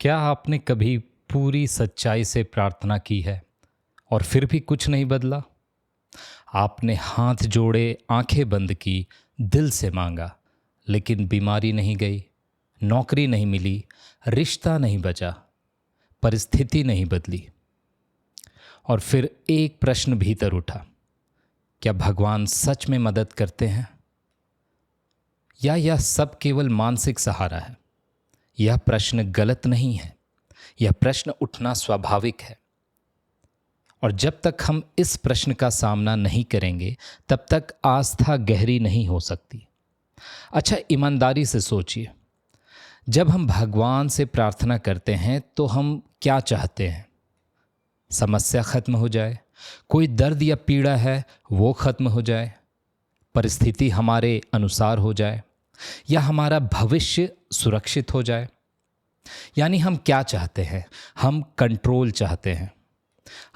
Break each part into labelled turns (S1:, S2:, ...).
S1: क्या आपने कभी पूरी सच्चाई से प्रार्थना की है और फिर भी कुछ नहीं बदला? आपने हाथ जोड़े, आंखें बंद की, दिल से मांगा, लेकिन बीमारी नहीं गई, नौकरी नहीं मिली, रिश्ता नहीं बचा, परिस्थिति नहीं बदली। और फिर एक प्रश्न भीतर उठा, क्या भगवान सच में मदद करते हैं या यह सब केवल मानसिक सहारा है? यह प्रश्न गलत नहीं है, यह प्रश्न उठना स्वाभाविक है। और जब तक हम इस प्रश्न का सामना नहीं करेंगे तब तक आस्था गहरी नहीं हो सकती। अच्छा, ईमानदारी से सोचिए, जब हम भगवान से प्रार्थना करते हैं तो हम क्या चाहते हैं? समस्या खत्म हो जाए, कोई दर्द या पीड़ा है वो खत्म हो जाए, परिस्थिति हमारे अनुसार हो जाए, या हमारा भविष्य सुरक्षित हो जाए। यानी हम क्या चाहते हैं? हम कंट्रोल चाहते हैं।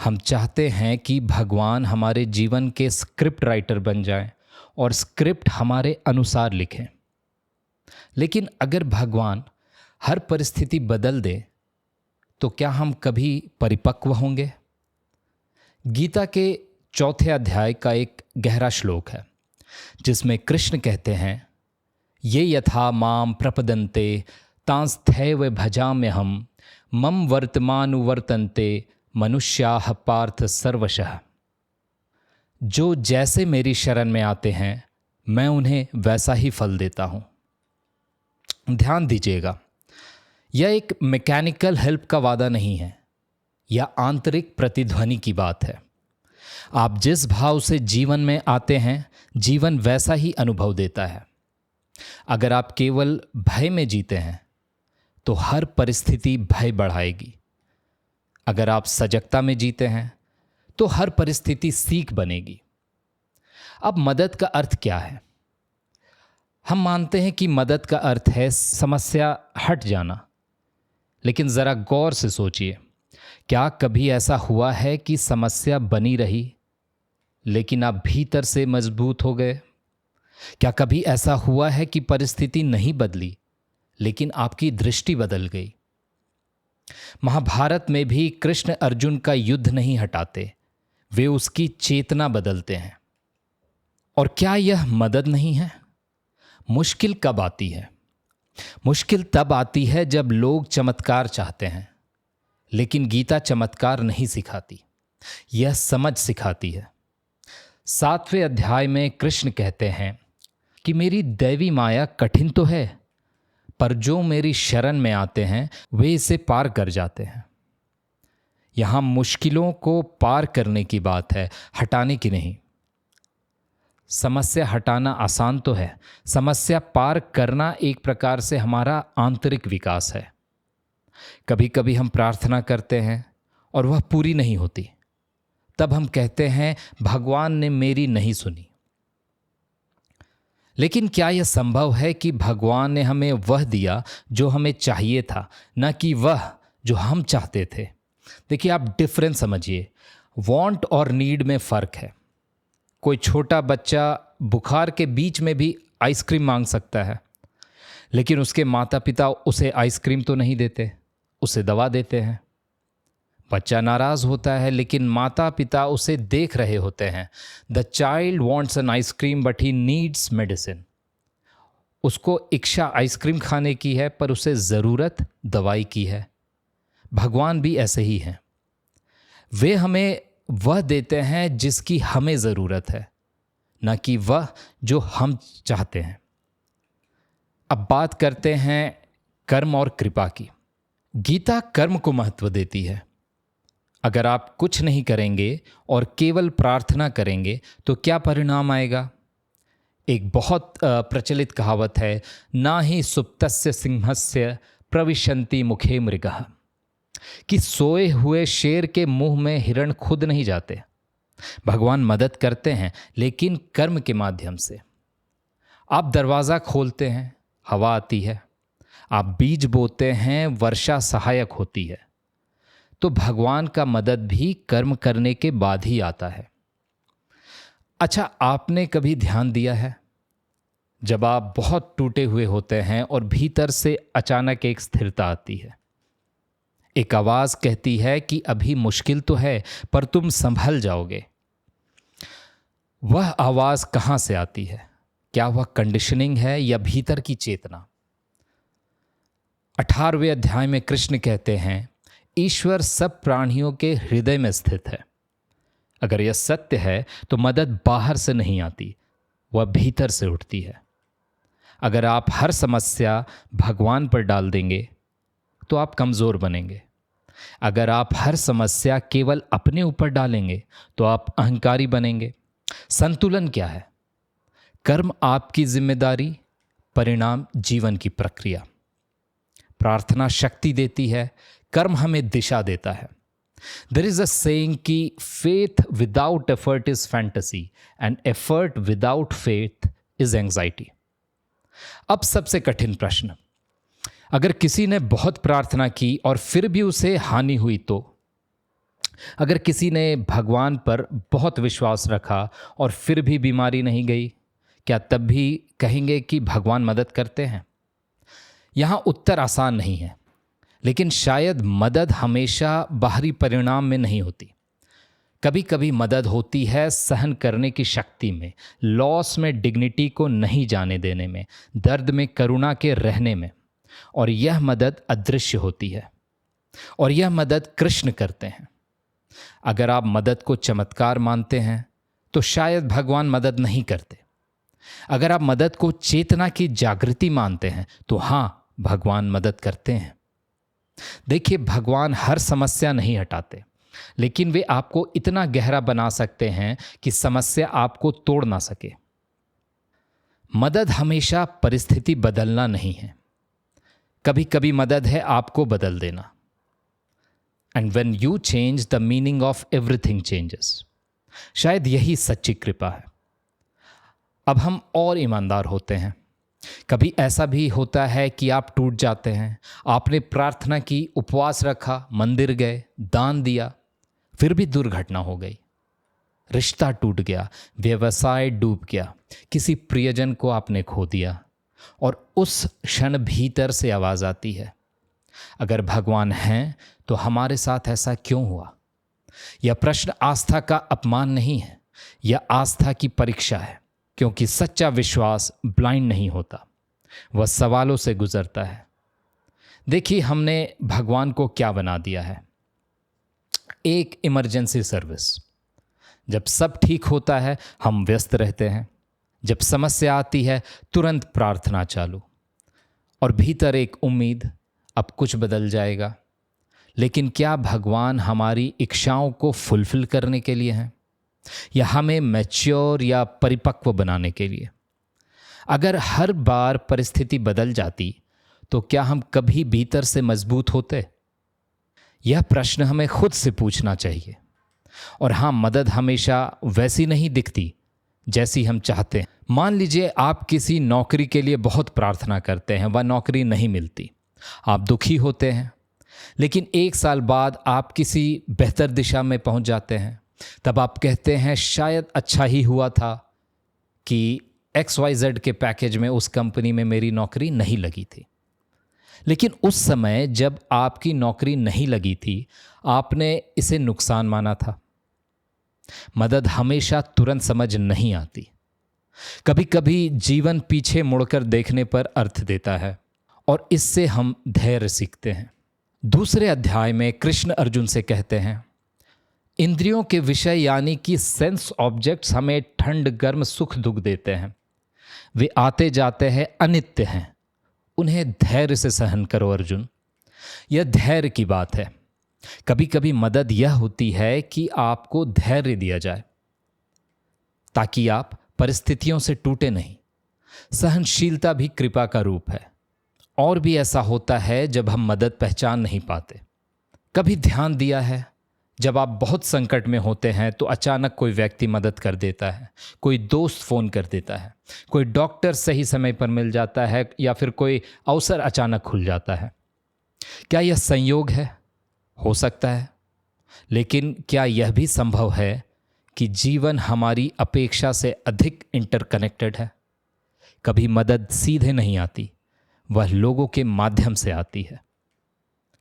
S1: हम चाहते हैं कि भगवान हमारे जीवन के स्क्रिप्ट राइटर बन जाएं और स्क्रिप्ट हमारे अनुसार लिखें। लेकिन अगर भगवान हर परिस्थिति बदल दे तो क्या हम कभी परिपक्व होंगे? गीता के 4 अध्याय का एक गहरा श्लोक है जिसमें कृष्ण कहते हैं, ये यथा माम प्रपदन्ते तांस्थैव भजाम्यहम् मम वर्तमानुवर्तन्ते मनुष्याः पार्थ सर्वशः। जो जैसे मेरी शरण में आते हैं मैं उन्हें वैसा ही फल देता हूँ। ध्यान दीजिएगा, यह एक मैकेनिकल हेल्प का वादा नहीं है, यह आंतरिक प्रतिध्वनि की बात है। आप जिस भाव से जीवन में आते हैं जीवन वैसा ही अनुभव देता है। अगर आप केवल भय में जीते हैं तो हर परिस्थिति भय बढ़ाएगी। अगर आप सजगता में जीते हैं तो हर परिस्थिति सीख बनेगी। अब मदद का अर्थ क्या है? हम मानते हैं कि मदद का अर्थ है समस्या हट जाना, लेकिन ज़रा गौर से सोचिए, क्या कभी ऐसा हुआ है कि समस्या बनी रही लेकिन आप भीतर से मजबूत हो गए? क्या कभी ऐसा हुआ है कि परिस्थिति नहीं बदली लेकिन आपकी दृष्टि बदल गई? महाभारत में भी कृष्ण अर्जुन का युद्ध नहीं हटाते, वे उसकी चेतना बदलते हैं। और क्या यह मदद नहीं है? मुश्किल कब आती है? मुश्किल तब आती है जब लोग चमत्कार चाहते हैं, लेकिन गीता चमत्कार नहीं सिखाती, यह समझ सिखाती है। 7वें अध्याय में कृष्ण कहते हैं कि मेरी दैवी माया कठिन तो है, पर जो मेरी शरण में आते हैं वे इसे पार कर जाते हैं। यहाँ मुश्किलों को पार करने की बात है, हटाने की नहीं। समस्या हटाना आसान तो है, समस्या पार करना एक प्रकार से हमारा आंतरिक विकास है। कभी कभी हम प्रार्थना करते हैं और वह पूरी नहीं होती, तब हम कहते हैं भगवान ने मेरी नहीं सुनी। लेकिन क्या यह संभव है कि भगवान ने हमें वह दिया जो हमें चाहिए था, न कि वह जो हम चाहते थे? देखिए, आप डिफरेंस समझिए। वांट और नीड में फ़र्क है। कोई छोटा बच्चा बुखार के बीच में भी आइसक्रीम मांग सकता है, लेकिन उसके माता पिता उसे आइसक्रीम तो नहीं देते, उसे दवा देते हैं। बच्चा नाराज़ होता है लेकिन माता पिता उसे देख रहे होते हैं। The child wants an ice cream but he needs medicine. उसको इच्छा आइसक्रीम खाने की है पर उसे ज़रूरत दवाई की है। भगवान भी ऐसे ही हैं। वे हमें वह देते हैं जिसकी हमें ज़रूरत है, न कि वह जो हम चाहते हैं। अब बात करते हैं कर्म और कृपा की। गीता कर्म को महत्व देती है। अगर आप कुछ नहीं करेंगे और केवल प्रार्थना करेंगे तो क्या परिणाम आएगा? एक बहुत प्रचलित कहावत है, ना ही सुप्तस्य सिंहस्य प्रविशन्ति मुखे मृगः, कि सोए हुए शेर के मुंह में हिरण खुद नहीं जाते। भगवान मदद करते हैं लेकिन कर्म के माध्यम से। आप दरवाज़ा खोलते हैं, हवा आती है। आप बीज बोते हैं, वर्षा सहायक होती है। तो भगवान का मदद भी कर्म करने के बाद ही आता है। अच्छा, आपने कभी ध्यान दिया है, जब आप बहुत टूटे हुए होते हैं और भीतर से अचानक एक स्थिरता आती है, एक आवाज़ कहती है कि अभी मुश्किल तो है पर तुम संभल जाओगे। वह आवाज़ कहाँ से आती है? क्या वह कंडीशनिंग है या भीतर की चेतना? 18वें अध्याय में कृष्ण कहते हैं, ईश्वर सब प्राणियों के हृदय में स्थित है। अगर यह सत्य है तो मदद बाहर से नहीं आती, वह भीतर से उठती है। अगर आप हर समस्या भगवान पर डाल देंगे तो आप कमज़ोर बनेंगे। अगर आप हर समस्या केवल अपने ऊपर डालेंगे तो आप अहंकारी बनेंगे। संतुलन क्या है? कर्म आपकी जिम्मेदारी, परिणाम जीवन की प्रक्रिया। प्रार्थना शक्ति देती है, कर्म हमें दिशा देता है। देयर इज अ सेइंग कि faith without effort is fantasy and effort without faith is anxiety. अब सबसे कठिन प्रश्न, अगर किसी ने बहुत प्रार्थना की और फिर भी उसे हानि हुई तो? अगर किसी ने भगवान पर बहुत विश्वास रखा और फिर भी बीमारी नहीं गई, क्या तब भी कहेंगे कि भगवान मदद करते हैं? यहाँ उत्तर आसान नहीं है, लेकिन शायद मदद हमेशा बाहरी परिणाम में नहीं होती। कभी कभी मदद होती है सहन करने की शक्ति में, लॉस में डिग्निटी को नहीं जाने देने में, दर्द में करुणा के रहने में। और यह मदद अदृश्य होती है और यह मदद कृष्ण करते हैं। अगर आप मदद को चमत्कार मानते हैं तो शायद भगवान मदद नहीं करते। अगर आप मदद को चेतना की जागृति मानते हैं तो हाँ, भगवान मदद करते हैं। देखिए, भगवान हर समस्या नहीं हटाते, लेकिन वे आपको इतना गहरा बना सकते हैं कि समस्या आपको तोड़ ना सके। मदद हमेशा परिस्थिति बदलना नहीं है, कभी कभी मदद है आपको बदल देना। And when you change the meaning of everything changes. शायद यही सच्ची कृपा है। अब हम और ईमानदार होते हैं। कभी ऐसा भी होता है कि आप टूट जाते हैं। आपने प्रार्थना की, उपवास रखा, मंदिर गए, दान दिया, फिर भी दुर्घटना हो गई, रिश्ता टूट गया, व्यवसाय डूब गया, किसी प्रियजन को आपने खो दिया। और उस क्षण भीतर से आवाज़ आती है, अगर भगवान हैं तो हमारे साथ ऐसा क्यों हुआ? यह प्रश्न आस्था का अपमान नहीं है, यह आस्था की परीक्षा है, क्योंकि सच्चा विश्वास ब्लाइंड नहीं होता, वह सवालों से गुजरता है। देखिए, हमने भगवान को क्या बना दिया है? एक इमरजेंसी सर्विस। जब सब ठीक होता है हम व्यस्त रहते हैं, जब समस्या आती है तुरंत प्रार्थना चालू, और भीतर एक उम्मीद, अब कुछ बदल जाएगा। लेकिन क्या भगवान हमारी इच्छाओं को फुलफिल करने के लिए हैं या हमें मैच्योर या परिपक्व बनाने के लिए? अगर हर बार परिस्थिति बदल जाती तो क्या हम कभी भीतर से मजबूत होते? यह प्रश्न हमें खुद से पूछना चाहिए। और हाँ, मदद हमेशा वैसी नहीं दिखती जैसी हम चाहते हैं। मान लीजिए आप किसी नौकरी के लिए बहुत प्रार्थना करते हैं, वह नौकरी नहीं मिलती, आप दुखी होते हैं, लेकिन 1 साल बाद आप किसी बेहतर दिशा में पहुंच जाते हैं। तब आप कहते हैं शायद अच्छा ही हुआ था कि XYZ के पैकेज में उस कंपनी में मेरी नौकरी नहीं लगी थी। लेकिन उस समय जब आपकी नौकरी नहीं लगी थी, आपने इसे नुकसान माना था। मदद हमेशा तुरंत समझ नहीं आती। कभी कभी जीवन पीछे मुड़कर देखने पर अर्थ देता है और इससे हम धैर्य सीखते हैं। दूसरे अध्याय में कृष्ण अर्जुन से कहते हैं, इंद्रियों के विषय यानी कि सेंस ऑब्जेक्ट्स हमें ठंड गर्म सुख दुख देते हैं। वे आते जाते हैं, अनित्य हैं, उन्हें धैर्य से सहन करो अर्जुन। यह धैर्य की बात है। कभी कभी मदद यह होती है कि आपको धैर्य दिया जाए ताकि आप परिस्थितियों से टूटे नहीं। सहनशीलता भी कृपा का रूप है। और भी ऐसा होता है जब हम मदद पहचान नहीं पाते। कभी ध्यान दिया है, जब आप बहुत संकट में होते हैं तो अचानक कोई व्यक्ति मदद कर देता है, कोई दोस्त फ़ोन कर देता है, कोई डॉक्टर सही समय पर मिल जाता है, या फिर कोई अवसर अचानक खुल जाता है। क्या यह संयोग है? हो सकता है। लेकिन क्या यह भी संभव है कि जीवन हमारी अपेक्षा से अधिक इंटरकनेक्टेड है? कभी मदद सीधे नहीं आती, वह लोगों के माध्यम से आती है।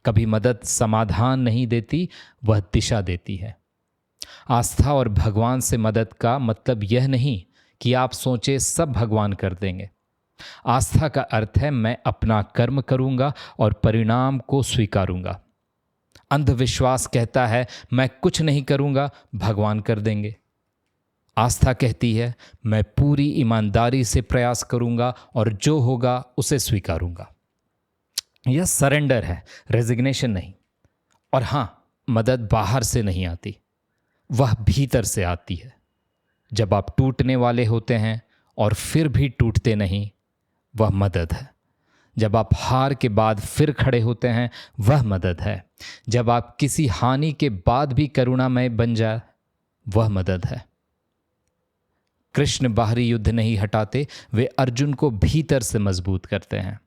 S1: कभी मदद समाधान नहीं देती, वह दिशा देती है। आस्था और भगवान से मदद का मतलब यह नहीं कि आप सोचे सब भगवान कर देंगे। आस्था का अर्थ है मैं अपना कर्म करूंगा और परिणाम को स्वीकारूंगा। अंधविश्वास कहता है मैं कुछ नहीं करूंगा, भगवान कर देंगे। आस्था कहती है मैं पूरी ईमानदारी से प्रयास करूंगा और जो होगा उसे स्वीकारूंगा। यह सरेंडर है, रेजिग्नेशन नहीं। और हाँ, मदद बाहर से नहीं आती, वह भीतर से आती है। जब आप टूटने वाले होते हैं और फिर भी टूटते नहीं, वह मदद है। जब आप हार के बाद फिर खड़े होते हैं, वह मदद है। जब आप किसी हानि के बाद भी करुणामय बन जाए, वह मदद है। कृष्ण बाहरी युद्ध नहीं हटाते, वे अर्जुन को भीतर से मजबूत करते हैं।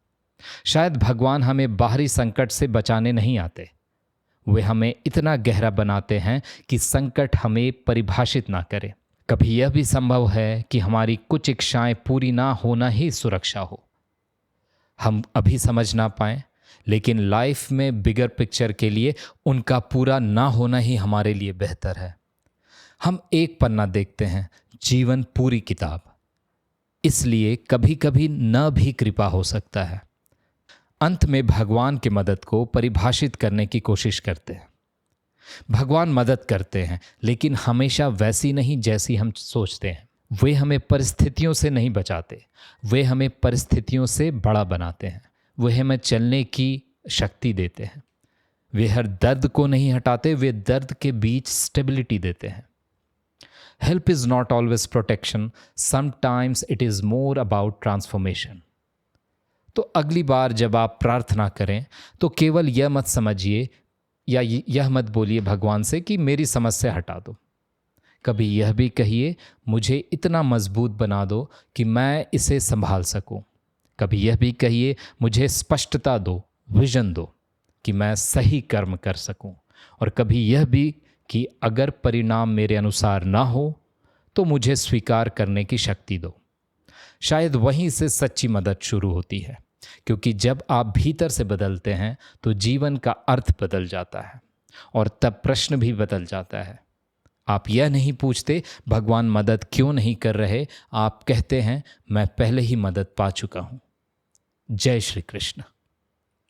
S1: शायद भगवान हमें बाहरी संकट से बचाने नहीं आते, वे हमें इतना गहरा बनाते हैं कि संकट हमें परिभाषित ना करे। कभी यह भी संभव है कि हमारी कुछ इच्छाएं पूरी ना होना ही सुरक्षा हो। हम अभी समझ ना पाएं, लेकिन लाइफ में बिगर पिक्चर के लिए उनका पूरा ना होना ही हमारे लिए बेहतर है। हम एक पन्ना देखते हैं, जीवन पूरी किताब। इसलिए कभी कभी न भी कृपा हो सकता है। अंत में भगवान की मदद को परिभाषित करने की कोशिश करते हैं। भगवान मदद करते हैं, लेकिन हमेशा वैसी नहीं जैसी हम सोचते हैं। वे हमें परिस्थितियों से नहीं बचाते, वे हमें परिस्थितियों से बड़ा बनाते हैं। वे हमें चलने की शक्ति देते हैं। वे हर दर्द को नहीं हटाते, वे दर्द के बीच स्टेबिलिटी देते हैं। Help is not always protection, sometimes it is more about transformation. तो अगली बार जब आप प्रार्थना करें तो केवल यह मत समझिए या यह मत बोलिए भगवान से कि मेरी समस्या हटा दो। कभी यह भी कहिए मुझे इतना मजबूत बना दो कि मैं इसे संभाल सकूं। कभी यह भी कहिए मुझे स्पष्टता दो, विजन दो कि मैं सही कर्म कर सकूं। और कभी यह भी कि अगर परिणाम मेरे अनुसार ना हो तो मुझे स्वीकार करने की शक्ति दो। शायद वहीं से सच्ची मदद शुरू होती है, क्योंकि जब आप भीतर से बदलते हैं तो जीवन का अर्थ बदल जाता है और तब प्रश्न भी बदल जाता है। आप यह नहीं पूछते भगवान मदद क्यों नहीं कर रहे, आप कहते हैं मैं पहले ही मदद पा चुका हूँ। जय श्री कृष्ण।